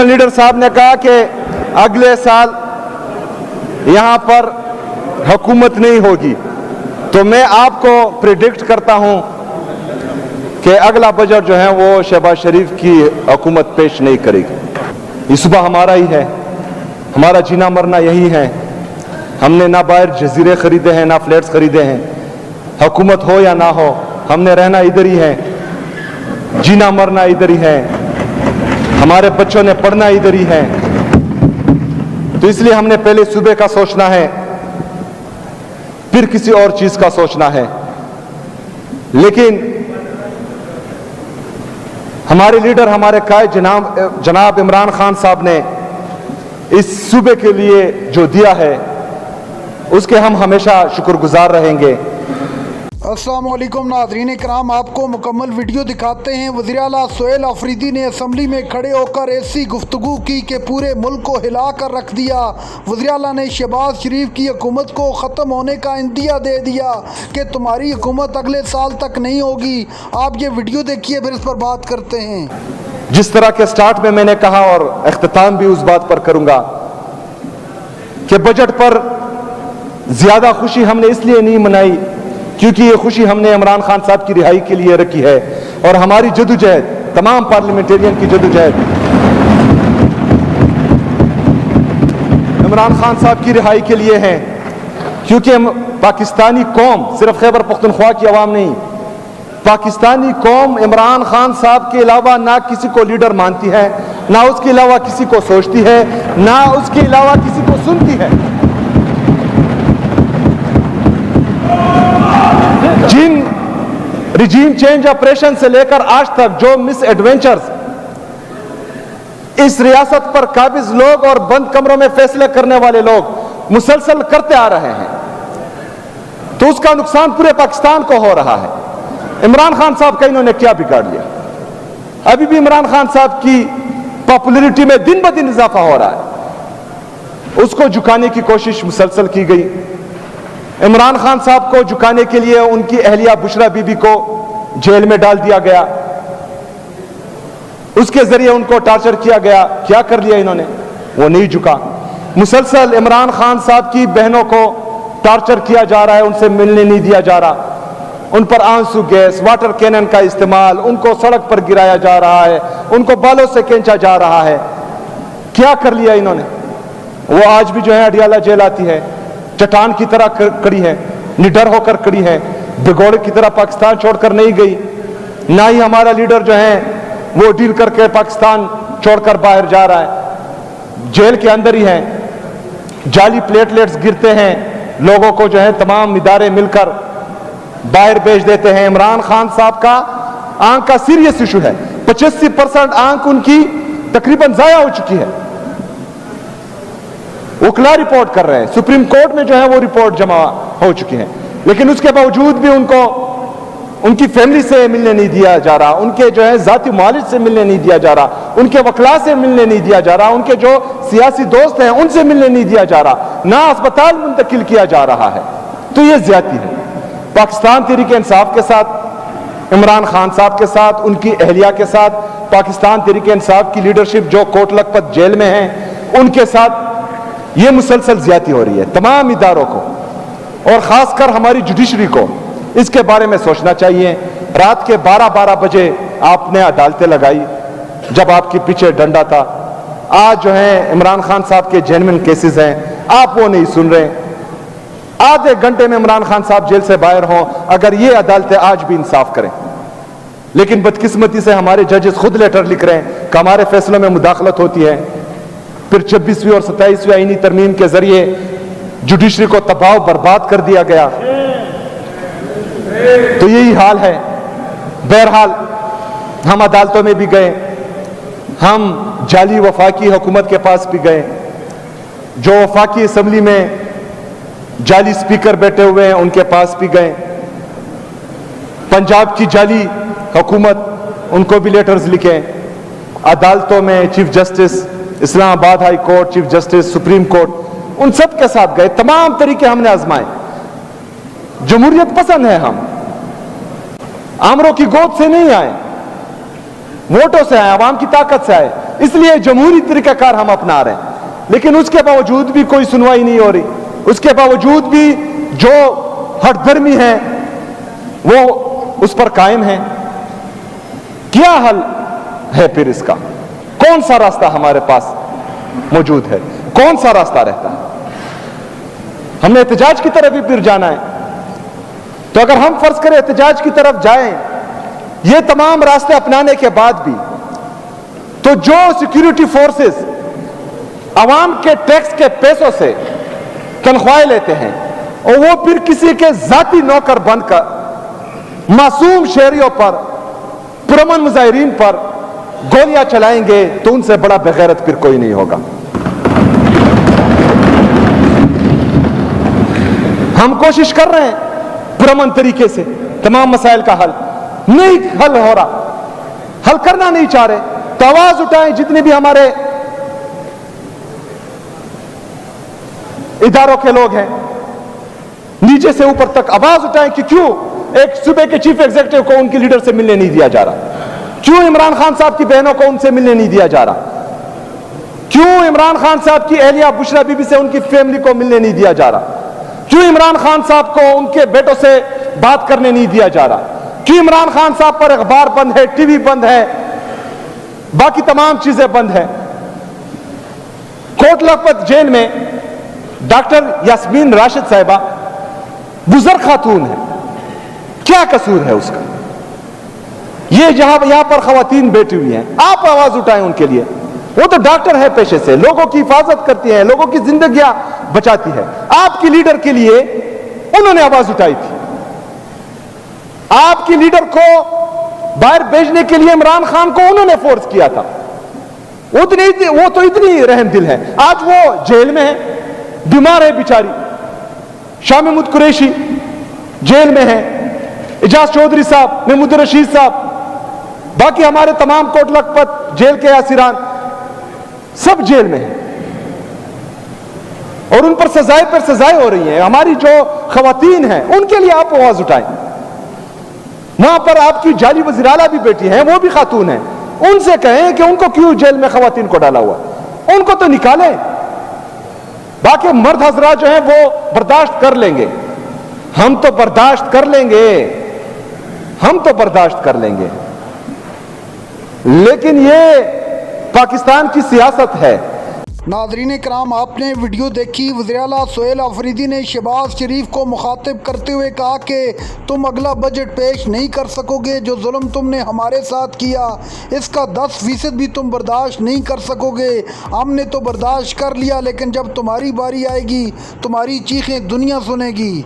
Leader साहब ने कहा कि अगले साल यहाँ पर हुकूमत नहीं होगी, तो मैं आपको प्रिडिक्ट करता हूँ कि अगला बजट जो है वो शहबाज शरीफ की हुकूमत पेश नहीं करेगी। ये सुबह हमारा ही है, हमारा जीना मरना यही है। हमने ना बाहर जजीरे खरीदे हैं ना फ्लैट्स खरीदे हैं। हुकूमत हो या ना हो, हमने रहना इधर ही है, जीना मरना इधर ही है, हमारे बच्चों ने पढ़ना इधर ही है। तो इसलिए हमने पहले सूबे का सोचना है, फिर किसी और चीज का सोचना है। लेकिन हमारे लीडर, हमारे कायद जनाब इमरान खान साहब ने इस सूबे के लिए जो दिया है उसके हम हमेशा शुक्रगुजार रहेंगे। अस्सलाम वालेकुम नाज़रीन इकराम, आपको मुकम्मल वीडियो दिखाते हैं। वज़ीर आला सोहेल आफरीदी ने असम्बली में खड़े होकर ऐसी गुफ्तगू की कि पूरे मुल्क को हिला कर रख दिया। वज़ीर आला ने शहबाज शरीफ की हुकूमत को ख़त्म होने का इंदिया दे दिया कि तुम्हारी हुकूमत अगले साल तक नहीं होगी। आप ये वीडियो देखिए, फिर इस पर बात करते हैं। जिस तरह के स्टार्ट में मैंने कहा और इख्तिताम भी उस बात पर करूंगा कि बजट पर ज्यादा खुशी हमने इसलिए नहीं मनाई क्योंकि ये खुशी हमने इमरान खान साहब की रिहाई के लिए रखी है, और हमारी जदोजहद, तमाम पार्लियामेंटेरियन की जदोजहद इमरान खान साहब की रिहाई के लिए है। क्योंकि पाकिस्तानी कौम, सिर्फ खैबर पख्तूनख्वा की आवाम नहीं, पाकिस्तानी कौम इमरान खान साहब के अलावा ना किसी को लीडर मानती है, ना उसके अलावा किसी को सोचती है, ना उसके अलावा किसी को सुनती है। जिन रिजीम चेंज ऑपरेशन से लेकर आज तक जो मिस एडवेंचर्स इस रियासत पर काबिज लोग और बंद कमरों में फैसले करने वाले लोग मुसलसल करते आ रहे हैं, तो उसका नुकसान पूरे पाकिस्तान को हो रहा है। इमरान खान साहब का इन्होंने क्या बिगाड़ लिया? अभी भी इमरान खान साहब की पॉपुलैरिटी में दिन ब दिन इजाफा हो रहा है। उसको झुकाने की कोशिश मुसलसल की गई। इमरान खान साहब को झुकाने के लिए उनकी अहलिया बुशरा बीबी को जेल में डाल दिया गया, उसके जरिए उनको टॉर्चर किया गया। क्या कर लिया इन्होंने? वो नहीं झुका। मुसलसल इमरान खान साहब की बहनों को टॉर्चर किया जा रहा है, उनसे मिलने नहीं दिया जा रहा, उन पर आंसू गैस, वाटर कैनन का इस्तेमाल, उनको सड़क पर गिराया जा रहा है, उनको बालों से खींचा जा रहा है। क्या कर लिया इन्होंने? वो आज भी जो है अडियाला जेल आती है, चट्टान की तरह खड़ी है, निडर होकर खड़ी है, भिगोड़े की तरह पाकिस्तान छोड़कर नहीं गई। ना ही हमारा लीडर जो है वो डील करके पाकिस्तान छोड़कर बाहर जा रहा है, जेल के अंदर ही है। जाली प्लेटलेट्स गिरते हैं, लोगों को जो है तमाम इदारे मिलकर बाहर भेज देते हैं। इमरान खान साहब का आंख का सीरियस इशू है, 85% आंख उनकी तकरीबन जाया हो चुकी है। वकला रिपोर्ट कर रहे हैं, सुप्रीम कोर्ट में जो है वो रिपोर्ट जमा हो चुकी है, लेकिन उसके बावजूद भी उनको उनकी फैमिली से मिलने नहीं दिया जा रहा, उनके जो है जाती मालिक से मिलने नहीं दिया जा रहा, उनके वकला से मिलने नहीं दिया जा रहा, उनके जो सियासी दोस्त हैं उनसे मिलने नहीं दिया जा रहा, ना अस्पताल मुंतकिल किया जा रहा है। तो ये ज्यादती है। पाकिस्तान तहरीक इंसाफ के साथ, इमरान खान साहब के साथ, उनकी अहलिया के साथ, पाकिस्तान तहरीक इंसाफ की लीडरशिप जो कोट लखपत जेल में है उनके साथ ये मुसलसल ज्यादती हो रही है। तमाम इदारों को और खासकर हमारी जुडिशरी को इसके बारे में सोचना चाहिए। रात के 12-12 बजे आपने अदालतें लगाई जब आपके पीछे डंडा था। आज जो है इमरान खान साहब के जेन्युइन केसेस हैं, आप वो नहीं सुन रहे। आधे घंटे में इमरान खान साहब जेल से बाहर हों, अगर ये अदालतें आज भी इंसाफ करें। लेकिन बदकिस्मती से हमारे जजेस खुद लेटर लिख रहे हैं कि हमारे फैसलों में मुदाखलत होती है। फिर 26वीं और 27वीं आईनी तरमीम के जरिए जुडिशरी को तबाह बर्बाद कर दिया गया। तो यही हाल है। बहरहाल हम अदालतों में भी गए, हम जाली वफाकी हुकूमत के पास भी गए, जो वफाकी असम्बली में जाली स्पीकर बैठे हुए हैं उनके पास भी गए, पंजाब की जाली हुकूमत उनको भी लेटर्स लिखे, अदालतों में chief justice Islamabad high court, chief justice supreme court, उन सब के साथ गए। तमाम तरीके हमने आजमाए। जमहूरियत पसंद है हम, आमरों की गोद से नहीं आए, वोटों से आए, आवाम की ताकत से आए। اس لیے جمہوری طریقہ کار ہم اپنا رہے ہیں، لیکن اس کے باوجود بھی کوئی سنوائی نہیں ہو رہی، اس کے باوجود بھی جو ہٹ دھرمی ہیں وہ اس پر قائم ہیں۔ کیا حل ہے پھر اس کا؟ کون سا راستہ ہمارے پاس موجود ہے؟ کون سا راستہ رہتا ہے؟ ہم نے احتجاج کی طرف بھی پھر جانا ہے، تو اگر ہم فرض کریں احتجاج کی طرف جائیں یہ تمام راستے اپنانے کے بعد بھی، تو جو سیکیورٹی فورسز عوام کے ٹیکس کے پیسوں سے تنخواہیں لیتے ہیں اور وہ پھر کسی کے ذاتی نوکر بن کر معصوم شہریوں پر، پرامن مظاہرین پر گولیاں چلائیں گے، تو ان سے بڑا بغیرت پھر کوئی نہیں ہوگا۔ ہم کوشش کر رہے ہیں پرامن طریقے سے تمام مسائل کا حل، نہیں حل ہو رہا، حل کرنا نہیں چاہ رہے، تو آواز اٹھائیں جتنے بھی ہمارے اداروں کے لوگ ہیں، نیچے سے اوپر تک آواز اٹھائیں کہ کیوں ایک صوبے کے چیف ایگزیکٹو کو ان کی لیڈر سے ملنے نہیں دیا جا رہا، کیوں عمران خان صاحب کی بہنوں کو ان سے ملنے نہیں دیا جا رہا، کیوں عمران خان صاحب کی اہلیہ بشرا بی بی سے ان کی فیملی کو ملنے نہیں دیا جا رہا، کیوں عمران خان صاحب کو ان کے بیٹوں سے بات کرنے نہیں دیا جا رہا، کیوں عمران خان صاحب پر اخبار بند ہے، ٹی وی بند ہے، باقی تمام چیزیں بند ہیں۔ کوٹ لکھپت جیل میں ڈاکٹر یاسمین راشد صاحبہ بزرگ خاتون ہے، کیا قصور ہے اس کا؟ یہ یہاں پر خواتین بیٹھی ہوئی ہیں، آپ آواز اٹھائیں ان کے لیے، وہ تو ڈاکٹر ہے پیشے سے، لوگوں کی حفاظت کرتی ہیں، لوگوں کی زندگیاں بچاتی ہے، آپ کی لیڈر کے لیے انہوں نے آواز اٹھائی تھی، آپ کی لیڈر کو باہر بھیجنے کے لیے عمران خان کو انہوں نے فورس کیا تھا، وہ تو اتنی رحم دل ہے، آج وہ جیل میں ہے، بیمار ہے بیچاری، شاہ محمود قریشی جیل میں ہے، اجاز چودھری صاحب، محمود رشید صاحب، باقی ہمارے تمام کوٹ لکھپت جیل کے اسیران سب جیل میں ہیں، اور ان پر سزائیں پر سزائیں ہو رہی ہیں۔ ہماری جو خواتین ہیں ان کے لیے آپ آواز اٹھائیں، وہاں پر آپ کی جعلی وزیر اعلیٰ بھی بیٹی ہیں، وہ بھی خاتون ہیں، ان سے کہیں کہ ان کو کیوں جیل میں خواتین کو ڈالا ہوا، ان کو تو نکالیں، باقی مرد حضرات جو ہیں وہ برداشت کر لیں گے، ہم تو برداشت کر لیں گے، ہم تو برداشت کر لیں گے، لیکن یہ پاکستان کی سیاست ہے۔ ناظرین کرام، آپ نے ویڈیو دیکھی، وزیر اعلیٰ سہیل آفریدی نے شہباز شریف کو مخاطب کرتے ہوئے کہا کہ تم اگلا بجٹ پیش نہیں کر سکو گے، جو ظلم تم نے ہمارے ساتھ کیا اس کا 10% بھی تم برداشت نہیں کر سکو گے، ہم نے تو برداشت کر لیا، لیکن جب تمہاری باری آئے گی تمہاری چیخیں دنیا سنے گی۔